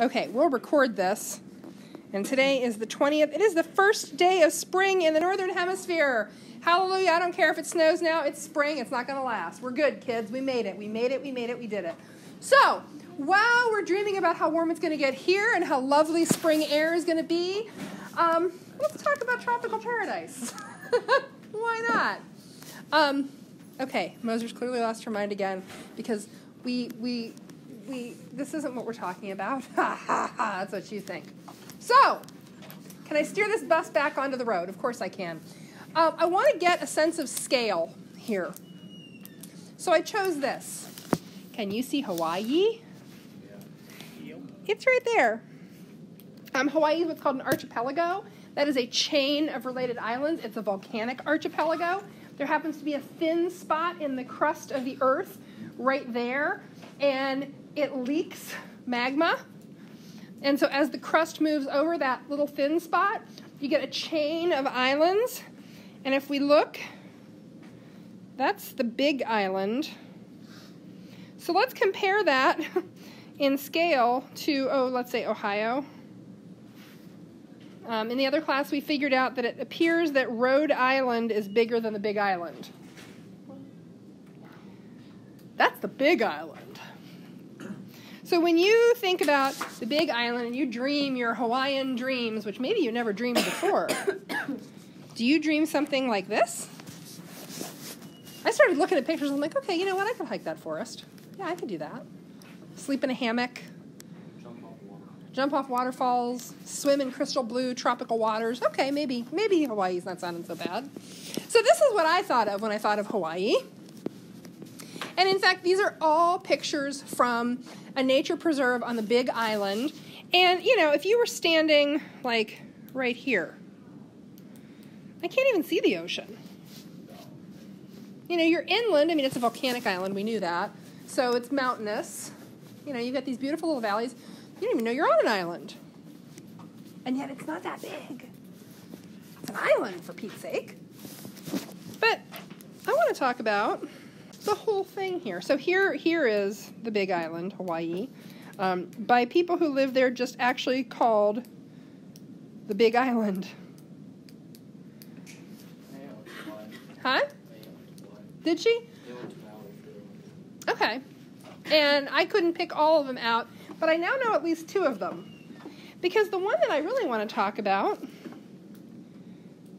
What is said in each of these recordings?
Okay, we'll record this. And today is the 20th. It is the first day of spring in the Northern Hemisphere. Hallelujah. I don't care if it snows now. It's spring. It's not going to last. We're good, kids. We made it. We made it. We made it. We did it. So, while we're dreaming about how warm it's going to get here and how lovely spring air is going to be, let's talk about tropical paradise. Why not? Okay, Moser's clearly lost her mind again because this isn't what we're talking about. That's what you think. So, can I steer this bus back onto the road? Of course I can. I want to get a sense of scale here. So I chose this. Can you see Hawaii? Yeah. It's right there. Hawaii is what's called an archipelago. That is a chain of related islands. It's a volcanic archipelago. There happens to be a thin spot in the crust of the earth right there, and it leaks magma. And so as the crust moves over that little thin spot, you get a chain of islands. And if we look, that's the big island. So let's compare that in scale to, let's say Ohio. In the other class, we figured out that it appears that Rhode Island is bigger than the Big Island. That's the Big Island. So when you think about the Big Island and you dream your Hawaiian dreams, which maybe you never dreamed before, do you dream something like this? I started looking at pictures and I'm like, okay, you know what? I could hike that forest. Yeah, I could do that. Sleep in a hammock. Jump off waterfalls, swim in crystal blue tropical waters. Okay, maybe Hawaii's not sounding so bad. So this is what I thought of when I thought of Hawaii. And in fact, these are all pictures from a nature preserve on the Big Island. And, you know, if you were standing, like, right here, I can't even see the ocean. You know, you're inland. I mean, it's a volcanic island. We knew that. So it's mountainous. You know, you've got these beautiful little valleys. You don't even know you're on an island. And yet it's not that big. It's an island, for Pete's sake. But I want to talk about the whole thing here. So here is the Big Island, Hawaii, by people who live there just actually called the Big Island. Huh? Did she? Okay. And I couldn't pick all of them out, but I now know at least two of them. Because the one that I really want to talk about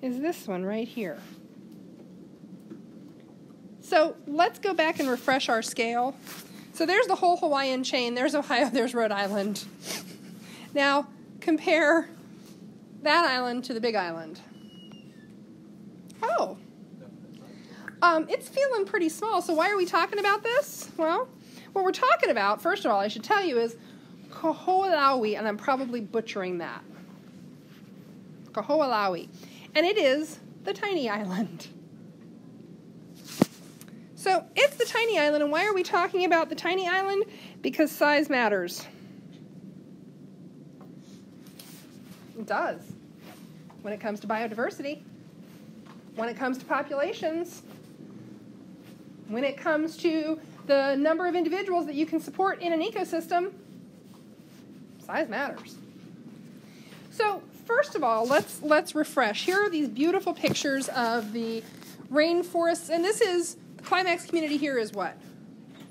is this one right here. So let's go back and refresh our scale. So there's the whole Hawaiian chain. There's Ohio, there's Rhode Island. Now compare that island to the Big Island. Oh. It's feeling pretty small. So why are we talking about this? Well, what we're talking about, first of all, I should tell you, is Kaho'olaui, and I'm probably butchering that. Kaho'olaui. And it is the tiny island. So it's the tiny island, and why are we talking about the tiny island? Because size matters. It does. When it comes to biodiversity, when it comes to populations, when it comes to the number of individuals that you can support in an ecosystem, size matters. So first of all, let's refresh. Here are these beautiful pictures of the rainforests, and this is the climax community. Here is what?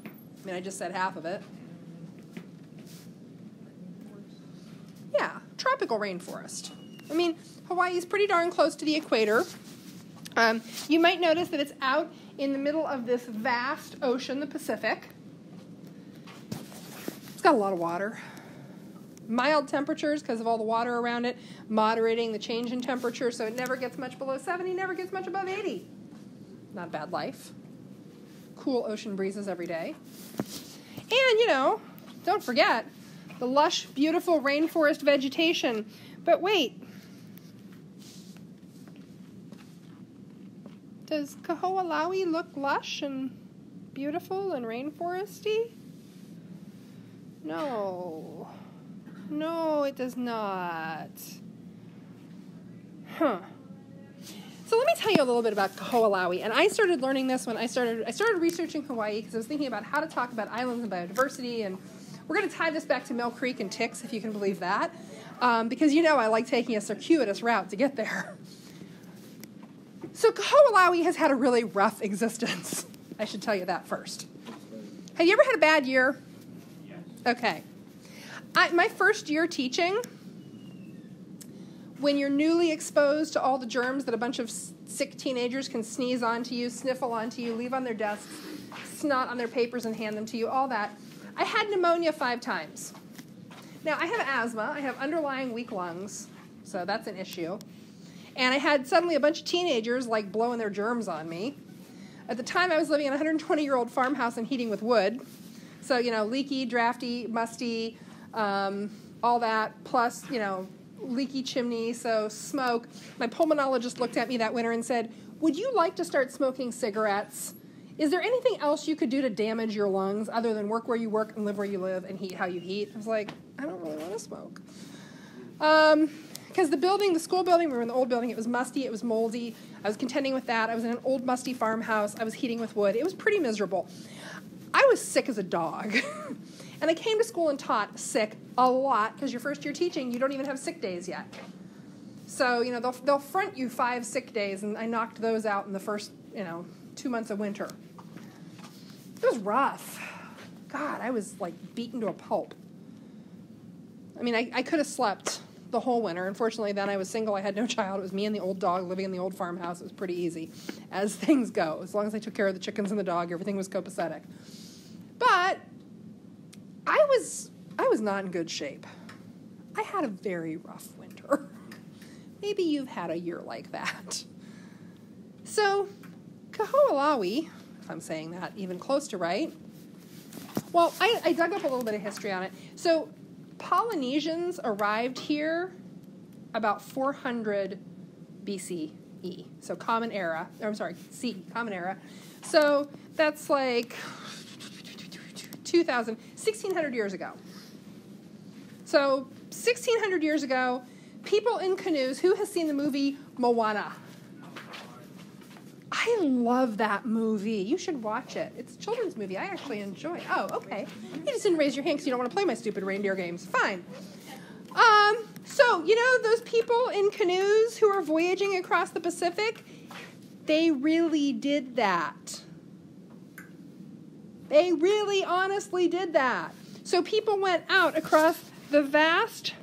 I mean, I just said half of it. Yeah, tropical rainforest. I mean, Hawaii is pretty darn close to the equator. You might notice that it's out in the middle of this vast ocean, the Pacific. It's got a lot of water. Mild temperatures because of all the water around it, moderating the change in temperature, so it never gets much below 70, never gets much above 80. Not a bad life. Cool ocean breezes every day. And, you know, don't forget the lush, beautiful rainforest vegetation. But wait. Does Kaho'olaui look lush and beautiful and rainforesty? No. No, it does not. Huh. So let me tell you a little bit about Kaho'olaui. And I started learning this when I started researching Hawaii because I was thinking about how to talk about islands and biodiversity and We're going to tie this back to Mill Creek and ticks, if you can believe that, because you know I like taking a circuitous route to get there. So Kaho'olawi has had a really rough existence. I should tell you that first. Have you ever had a bad year? Yes. Okay. My first year teaching, when you're newly exposed to all the germs that a bunch of sick teenagers can sneeze onto you, sniffle onto you, leave on their desks, snot on their papers and hand them to you, all that, I had pneumonia 5 times. Now, I have asthma. I have underlying weak lungs, so that's an issue. And I had suddenly a bunch of teenagers, like, blowing their germs on me. At the time, I was living in a 120-year-old farmhouse and heating with wood. So, you know, leaky, drafty, musty, all that, plus, you know, leaky chimney, so smoke. My pulmonologist looked at me that winter and said, would you like to start smoking cigarettes? Is there anything else you could do to damage your lungs other than work where you work and live where you live and heat how you heat? I was like, I don't really want to smoke. Because the school building, we were in the old building, it was musty, it was moldy. I was contending with that. I was in an old musty farmhouse. I was heating with wood. It was pretty miserable. I was sick as a dog. And I came to school and taught sick a lot, because your first year teaching, you don't even have sick days yet. So, you know, they'll front you 5 sick days, and I knocked those out in the first, 2 months of winter. It was rough. God, I was, like, beaten to a pulp. I mean, I could have slept the whole winter. Unfortunately, then I was single. I had no child. It was me and the old dog living in the old farmhouse. It was pretty easy, as things go. As long as I took care of the chickens and the dog, everything was copacetic. But I was not in good shape. I had a very rough winter. Maybe you've had a year like that. So, Kaho'olawi, if I'm saying that even close to right, well, I dug up a little bit of history on it. So, Polynesians arrived here about 400 BCE, so Common Era. Common Era. So, that's like 1,600 years ago. So 1,600 years ago, people in canoes. Who has seen the movie Moana? I love that movie. You should watch it. It's a children's movie. I actually enjoy it. Oh, okay. You just didn't raise your hand because you don't want to play my stupid reindeer games. Fine. So, you know, those people in canoes who are voyaging across the Pacific, they really did that. They really honestly did that. So people went out across the vast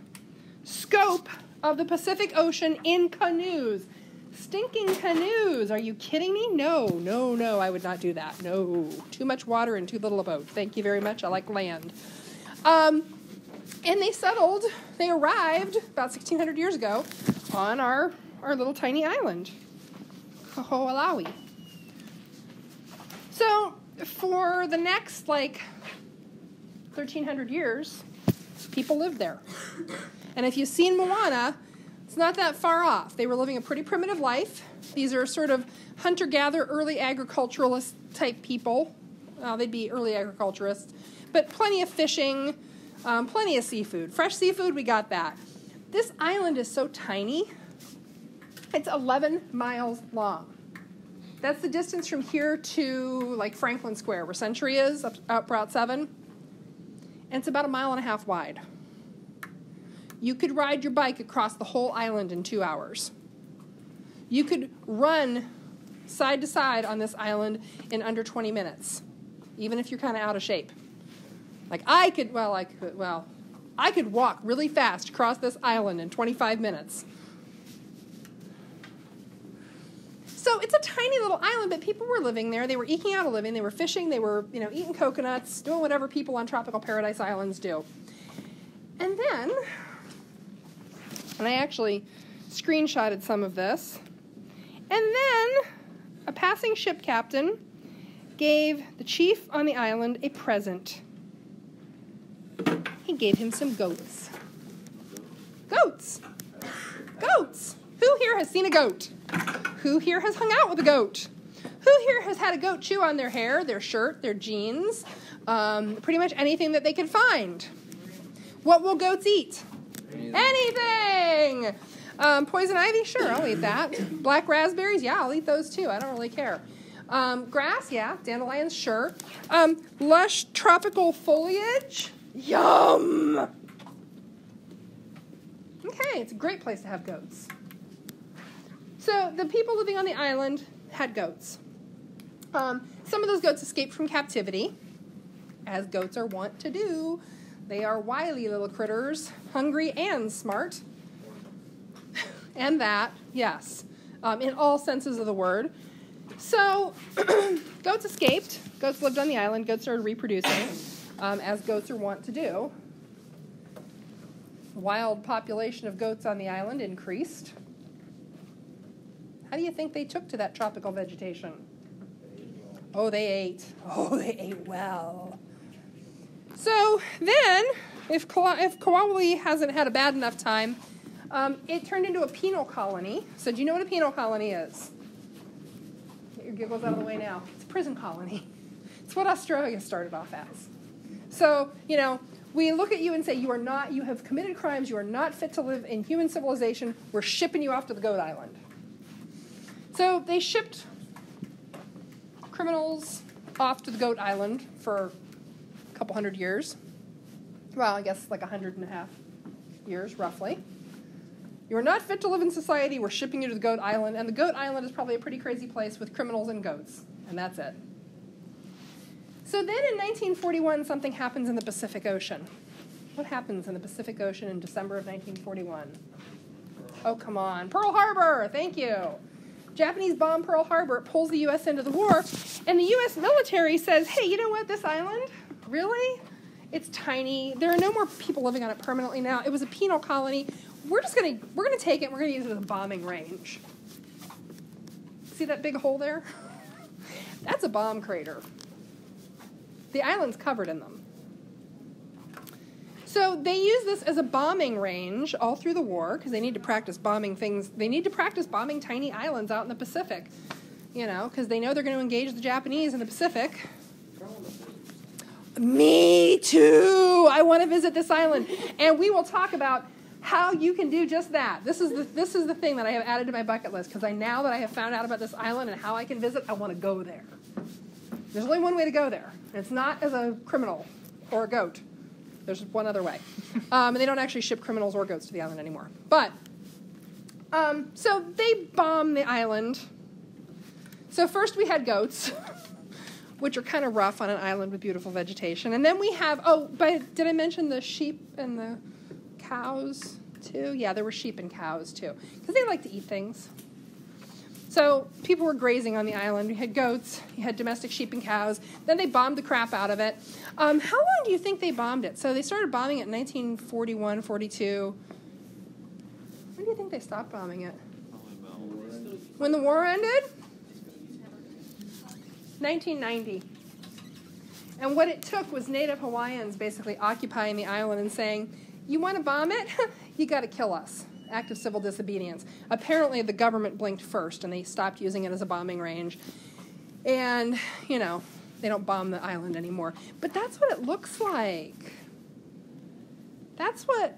scope of the Pacific Ocean in canoes. Stinking canoes. Are you kidding me? No, I would not do that. No. Too much water and too little a boat. Thank you very much. I like land. And they arrived about 1,600 years ago on our little tiny island, Kaho'olawi. So for the next, 1,300 years, people lived there. And if you've seen Moana, it's not that far off. They were living a pretty primitive life. These are sort of hunter-gatherer, early agriculturalist type people. They'd be early agriculturists. But plenty of fishing, plenty of seafood. Fresh seafood, we got that. This island is so tiny. It's 11 miles long. That's the distance from here to, Franklin Square, where Century is, up Route 7. And it's about 1.5 miles wide. You could ride your bike across the whole island in 2 hours. You could run side to side on this island in under 20 minutes, even if you're kind of out of shape. I could walk really fast across this island in 25 minutes. So it's a tiny little island, but people were living there. They were eking out a living. They were fishing. They were, eating coconuts, doing whatever people on tropical paradise islands do. And then, and I actually screenshotted some of this, and then a passing ship captain gave the chief on the island a present. He gave him some goats. Goats! Goats! Who here has seen a goat? Who here has hung out with a goat? Who here has had a goat chew on their hair, their shirt, their jeans, pretty much anything that they could find? What will goats eat? Anything! Poison ivy? Sure, I'll eat that. Black raspberries? Yeah, I'll eat those too. I don't really care. Grass? Yeah. Dandelions? Sure. Lush tropical foliage? Yum! Okay, it's a great place to have goats. So the people living on the island had goats. Some of those goats escaped from captivity, as goats are wont to do. They are wily little critters, hungry and smart. And that, yes, in all senses of the word. So goats escaped. Goats lived on the island. Goats started reproducing, as goats are wont to do. The wild population of goats on the island increased. How do you think they took to that tropical vegetation? Oh, they ate. Oh, they ate well. So then, if Kauai hasn't had a bad enough time, it turned into a penal colony. So do you know what a penal colony is? Get your giggles out of the way now. It's a prison colony. It's what Australia started off as. So, we look at you and say, you have committed crimes, you are not fit to live in human civilization, we're shipping you off to the goat island. So they shipped criminals off to the goat island for a couple hundred years. Well, I guess like 150 years, roughly. You are not fit to live in society, we're shipping you to the goat island, and the goat island is probably a pretty crazy place with criminals and goats, and that's it. So then in 1941, something happens in the Pacific Ocean. What happens in the Pacific Ocean in December of 1941? Oh, come on. Pearl Harbor, thank you. Japanese bomb Pearl Harbor, pulls the U.S. into the war, and the U.S. military says, hey, you know what, this island, really? It's tiny. There are no more people living on it permanently now. It was a penal colony. We're gonna take it and we're gonna use it as a bombing range. See that big hole there? That's a bomb crater. The island's covered in them. So they use this as a bombing range all through the war because they need to practice bombing things. They need to practice bombing tiny islands out in the Pacific, because they know they're going to engage the Japanese in the Pacific. Me too. I want to visit this island, and we will talk about how you can do just that. This is the thing that I have added to my bucket list because now that I have found out about this island and how I can visit, I want to go there. There's only one way to go there. And it's not as a criminal or a goat. There's one other way. And they don't actually ship criminals or goats to the island anymore. But, so they bomb the island. So first we had goats, which are kind of rough on an island with beautiful vegetation. And then we have, did I mention the sheep and the cows too? Yeah, there were sheep and cows too. Because they like to eat things. So people were grazing on the island. We had goats, you had domestic sheep and cows. Then they bombed the crap out of it. How long do you think they bombed it? So they started bombing it in 1941, 42. When do you think they stopped bombing it? When the war ended? 1990. And what it took was Native Hawaiians basically occupying the island and saying, you want to bomb it? You got to kill us. Act of civil disobedience. Apparently the government blinked first and they stopped using it as a bombing range. And, they don't bomb the island anymore. But that's what it looks like. That's what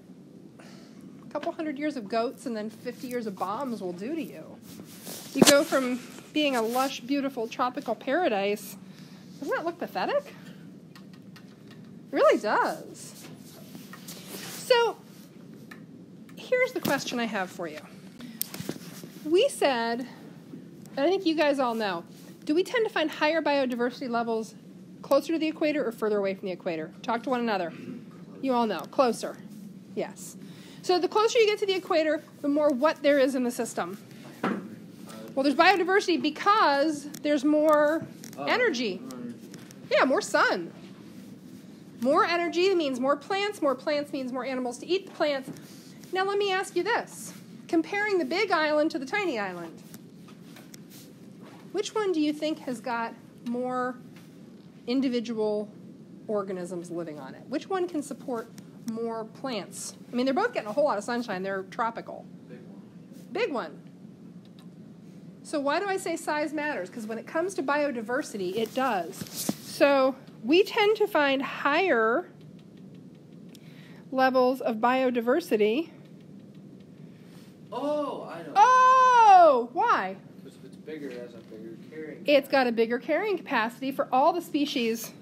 a couple hundred years of goats and then 50 years of bombs will do to you. You go from being a lush, beautiful, tropical paradise. Doesn't that look pathetic? It really does. So, here's the question I have for you. We said, and I think you guys all know, do we tend to find higher biodiversity levels closer to the equator or further away from the equator? Talk to one another. You all know. Closer. Yes. So the closer you get to the equator, the more what there is in the system. Well, there's biodiversity because there's more energy. Yeah, more sun. More energy means more plants. More plants means more animals to eat the plants. Now let me ask you this. Comparing the big island to the tiny island, which one do you think has got more individual organisms living on it? Which one can support more plants? I mean, they're both getting a whole lot of sunshine. They're tropical. Big one. Big one. So why do I say size matters? Because when it comes to biodiversity, it does. So we tend to find higher levels of biodiversity. Oh, I know. Oh, why? Because if it's bigger, it has a bigger carrying capacity. It's got a bigger carrying capacity for all the species.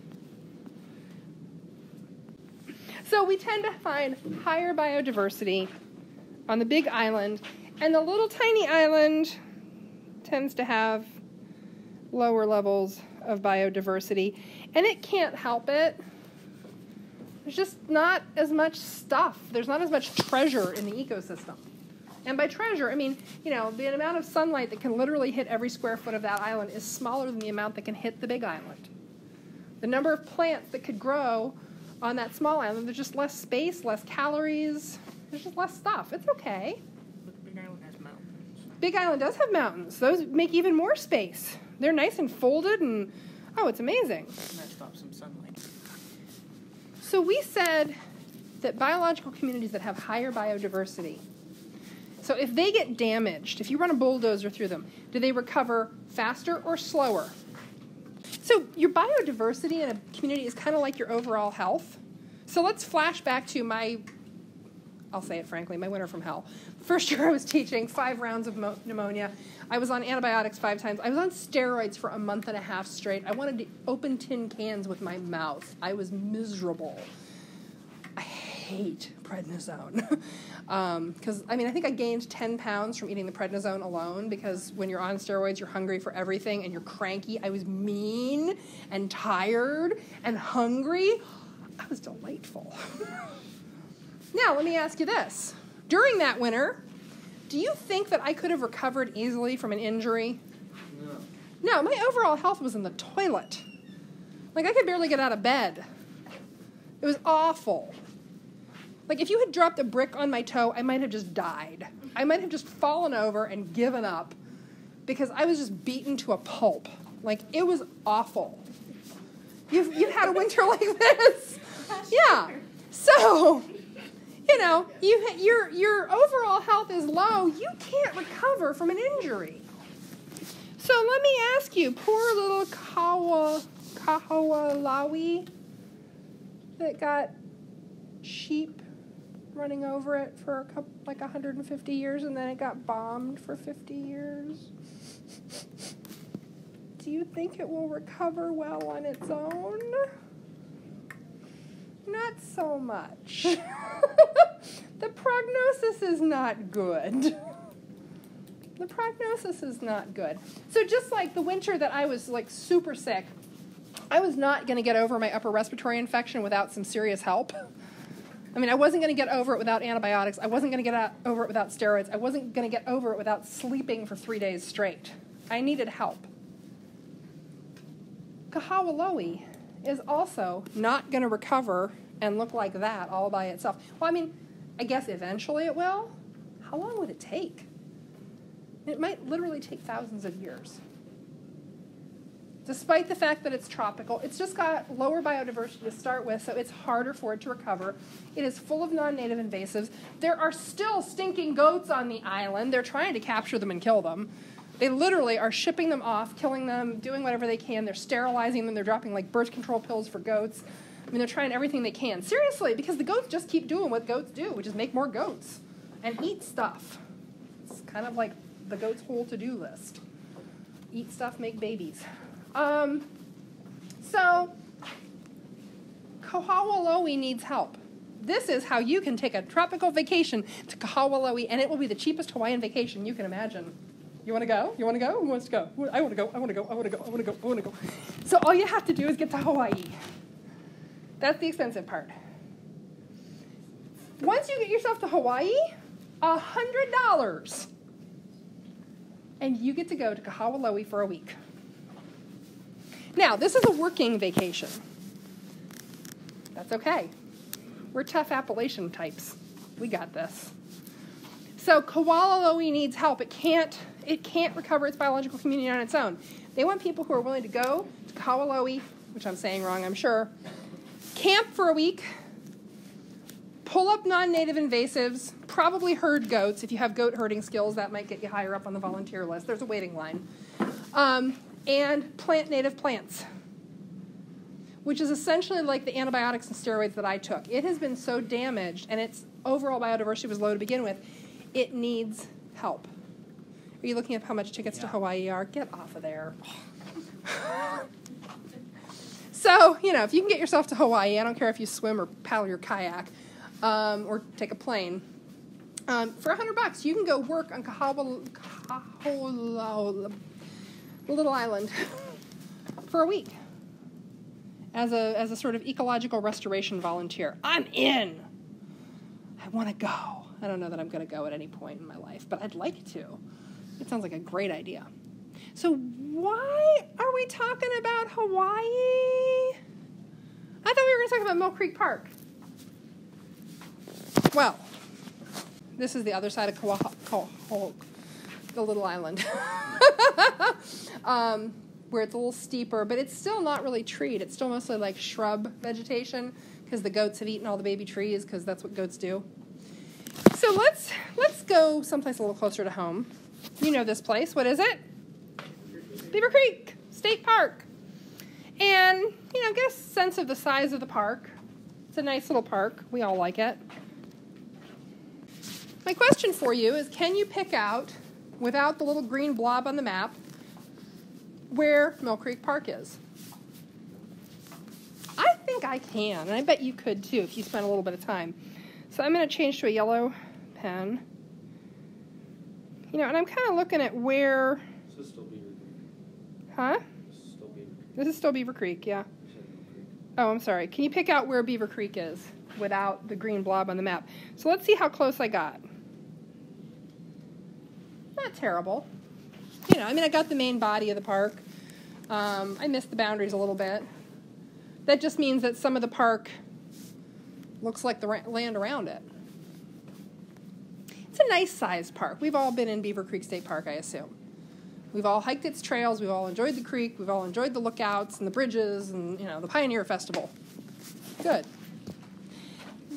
So we tend to find higher biodiversity on the big island, and the little tiny island tends to have lower levels of biodiversity, and it can't help it. There's just not as much stuff. There's not as much treasure in the ecosystem. And by treasure, I mean, you know, the amount of sunlight that can literally hit every square foot of that island is smaller than the amount that can hit the big island. The number of plants that could grow on that small island, there's just less space, less calories, there's just less stuff. It's okay. But the big island has mountains. Big island does have mountains. Those make even more space. They're nice and folded, and oh, it's amazing. And that stops some sunlight. So we said that biological communities that have higher biodiversity, so if they get damaged, if you run a bulldozer through them, do they recover faster or slower? So your biodiversity in a community is kind of like your overall health. So let's flash back to I'll say it frankly, my winter from hell. First year I was teaching, 5 rounds of pneumonia. I was on antibiotics 5 times. I was on steroids for a month and a half straight. I wanted to open tin cans with my mouth. I was miserable. I hate prednisone. Because, I think I gained 10 pounds from eating the prednisone alone, because when you're on steroids, you're hungry for everything and you're cranky. I was mean and tired and hungry. I was delightful. Now, let me ask you this. During that winter, do you think that I could have recovered easily from an injury? No, my overall health was in the toilet. Like, I could barely get out of bed. It was awful. Like, if you had dropped a brick on my toe, I might have just died. I might have just fallen over and given up because I was just beaten to a pulp. Like, it was awful. You've had a winter like this? Yeah. So, you know, your overall health is low. You can't recover from an injury. So let me ask you, poor little Kahawalawi that got sheep running over it for 150 years, and then it got bombed for 50 years. Do you think it will recover well on its own? Not so much. The prognosis is not good. The prognosis is not good. So just like the winter that I was super sick, I was not going to get over my upper respiratory infection without some serious help. I wasn't going to get over it without antibiotics. I wasn't going to get over it without steroids. I wasn't going to get over it without sleeping for 3 days straight. I needed help. Kahawalawi is also not going to recover and look like that all by itself. Well, I guess eventually it will. How long would it take? It might literally take thousands of years. Despite the fact that it's tropical, it's just got lower biodiversity to start with, so it's harder for it to recover. It is full of non-native invasives. There are still stinking goats on the island. They're trying to capture them and kill them. They literally are shipping them off, killing them, doing whatever they can. They're sterilizing them. They're dropping birth control pills for goats. They're trying everything they can. Seriously, because the goats just keep doing what goats do, which is make more goats and eat stuff. It's kind of like the goat's whole to-do list. Eat stuff, make babies. So Kahawalawi needs help. This is how you can take a tropical vacation to Kahawalawi, and it will be the cheapest Hawaiian vacation you can imagine. You want to go? You want to go? Who wants to go? I want to go. I want to go. I want to go. I want to go. I want to go. So all you have to do is get to Hawaii. That's the expensive part. Once you get yourself to Hawaii, $100. And you get to go to Kahawalawi for a week. Now, this is a working vacation. That's okay. We're tough Appalachian types. We got this. So Kahawalawi needs help. It can't recover its biological community on its own. They want people who are willing to go to Kahawalawi, which I'm saying wrong, I'm sure, camp for a week, pull up non-native invasives, probably herd goats. If you have goat herding skills, that might get you higher up on the volunteer list. There's a waiting line. And plant native plants, which is essentially like the antibiotics and steroids that I took. It has been so damaged, and its overall biodiversity was low to begin with, it needs help. Are you looking up how much tickets to Hawaii are? Get off of there. So, you know, if you can get yourself to Hawaii, I don't care if you swim or paddle your kayak or take a plane, for $100 you can go work on the little island for a week as a sort of ecological restoration volunteer. I'm in. I want to go. I don't know that I'm going to go at any point in my life, but I'd like to. It sounds like a great idea. So why are we talking about Hawaii? I thought we were going to talk about Mill Creek Park. Well, this is the other side of the little island, where it's a little steeper, but it's still not really treed. It's still mostly like shrub vegetation because the goats have eaten all the baby trees because that's what goats do. So let's go someplace a little closer to home. You know this place. What is it? Beaver Creek State Park. And, you know, get a sense of the size of the park. It's a nice little park. We all like it. My question for you is, can you pick out, without the little green blob on the map, where Mill Creek Park is? I think I can, and I bet you could too if you spent a little bit of time. So I'm going to change to a yellow pen. You know, and I'm kind of looking at where... This is still Beaver Creek. Huh? This is still Beaver Creek. This is still Beaver Creek, yeah. You said Mill Creek. Oh, I'm sorry. Can you pick out where Beaver Creek is without the green blob on the map? So let's see how close I got. Not terrible. You know, I mean, I got the main body of the park. I missed the boundaries a little bit. That just means that some of the park looks like the land around it. It's a nice-sized park. We've all been in Beaver Creek State Park, I assume. We've all hiked its trails. We've all enjoyed the creek. We've all enjoyed the lookouts and the bridges and, you know, the Pioneer Festival. Good.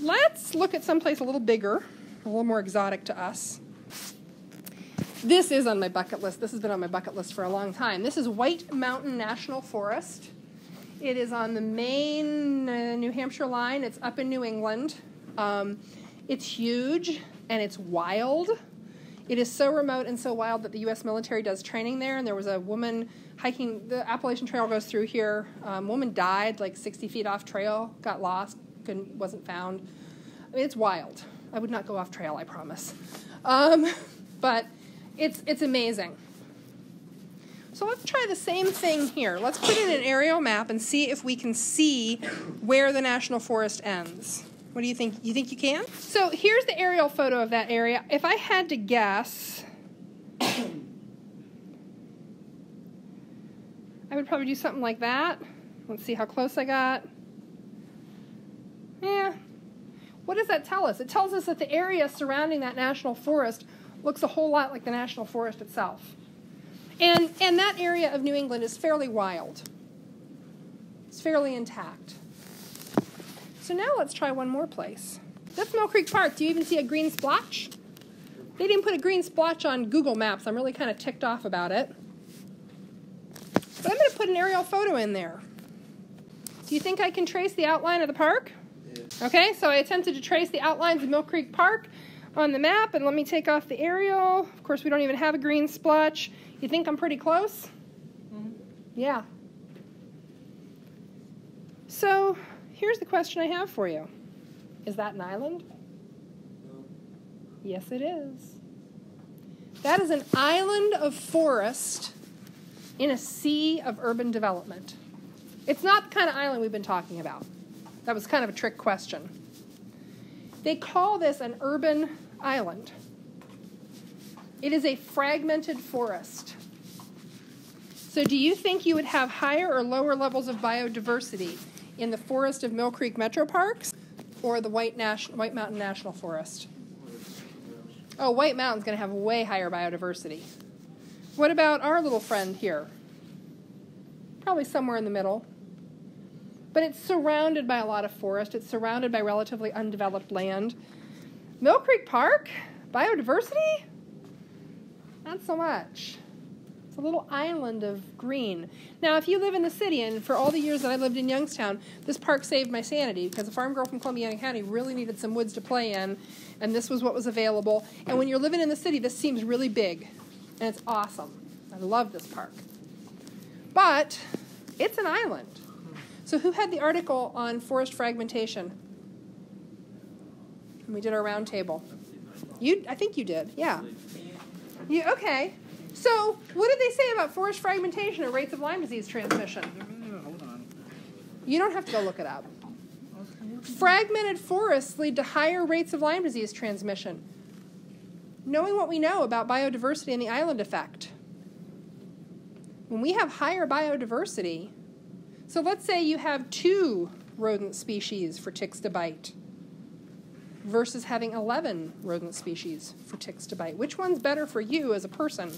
Let's look at someplace a little bigger, a little more exotic to us. This is on my bucket list. This has been on my bucket list for a long time. This is White Mountain National Forest. It is on the Maine, New Hampshire line. It's up in New England. It's huge and it's wild. It is so remote and so wild that the U.S. military does training there. And there was a woman hiking, the Appalachian Trail goes through here. Woman died like 60 feet off trail, got lost, wasn't found. I mean, it's wild. I would not go off trail, I promise. But it's amazing. So let's try the same thing here. Let's put in an aerial map and see if we can see where the national forest ends. What do you think? You think you can? So here's the aerial photo of that area. If I had to guess, I would probably do something like that. Let's see how close I got. Yeah. What does that tell us? It tells us that the area surrounding that national forest looks a whole lot like the national forest itself. And that area of New England is fairly wild. It's fairly intact. So now let's try one more place. That's Mill Creek Park. Do you even see a green splotch? They didn't put a green splotch on Google Maps. I'm really kind of ticked off about it. But I'm going to put an aerial photo in there. Do you think I can trace the outline of the park? Yeah. Okay, so I attempted to trace the outlines of Mill Creek Park on the map, and let me take off the aerial. Of course, we don't even have a green splotch. You think I'm pretty close? Mm-hmm. Yeah. So here's the question I have for you. Is that an island? No. Yes, it is. That is an island of forest in a sea of urban development. It's not the kind of island we've been talking about. That was kind of a trick question. They call this an urban island. It is a fragmented forest. So do you think you would have higher or lower levels of biodiversity in the forest of Mill Creek Metro Parks or the White Mountain National Forest? Oh, White Mountain's going to have way higher biodiversity. What about our little friend here? Probably somewhere in the middle. But it's surrounded by a lot of forest. It's surrounded by relatively undeveloped land. Mill Creek Park? Biodiversity? Not so much. It's a little island of green. Now, if you live in the city, and for all the years that I lived in Youngstown, this park saved my sanity because a farm girl from Columbiana County really needed some woods to play in, and this was what was available. And when you're living in the city, this seems really big, and it's awesome. I love this park. But it's an island. So who had the article on forest fragmentation? And we did our round table. I think you did, yeah. Okay. So what did they say about forest fragmentation and rates of Lyme disease transmission? Hold on. You don't have to go look it up. Fragmented forests lead to higher rates of Lyme disease transmission. Knowing what we know about biodiversity and the island effect. When we have higher biodiversity, so let's say you have 2 rodent species for ticks to bite versus having 11 rodent species for ticks to bite. Which one's better for you as a person?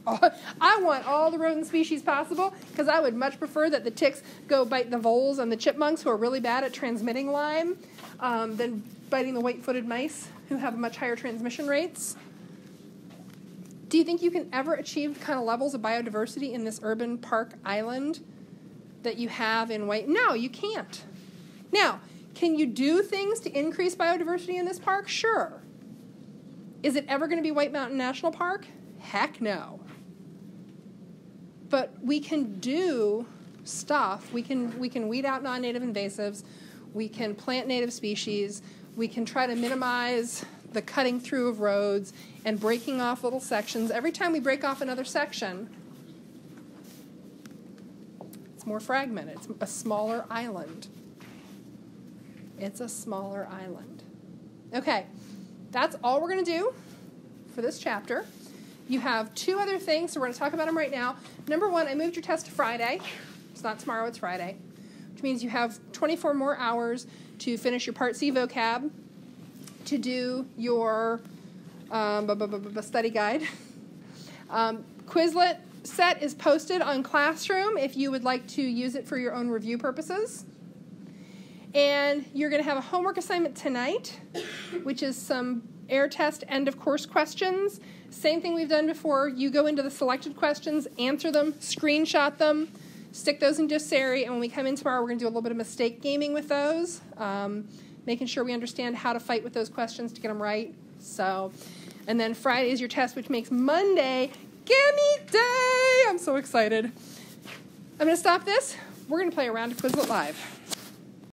I want all the rodent species possible because I would much prefer that the ticks go bite the voles and the chipmunks who are really bad at transmitting Lyme than biting the white-footed mice who have much higher transmission rates. Do you think you can ever achieve the kind of levels of biodiversity in this urban park island that you have in white? No, you can't. Now, can you do things to increase biodiversity in this park? Sure. Is it ever going to be White Mountain National Park? Heck no. But we can do stuff. We can weed out non-native invasives. We can plant native species. We can try to minimize the cutting through of roads and breaking off little sections. Every time we break off another section, it's more fragmented. It's a smaller island. It's a smaller island. Okay, that's all we're going to do for this chapter. You have 2 other things, so we're going to talk about them right now. Number 1, I moved your test to Friday. It's not tomorrow, it's Friday, which means you have 24 more hours to finish your Part C vocab, to do your study guide. Quizlet set is posted on Classroom if you would like to use it for your own review purposes. And you're going to have a homework assignment tonight, which is some air test end of course questions. Same thing we've done before. You go into the selected questions, answer them, screenshot them, stick those in Doceri, and when we come in tomorrow, we're going to do a little bit of mistake gaming with those, making sure we understand how to fight with those questions to get them right. So, and then Friday is your test, which makes Monday Gimme Day. I'm so excited. I'm going to stop this. We're going to play a round of Quizlet Live.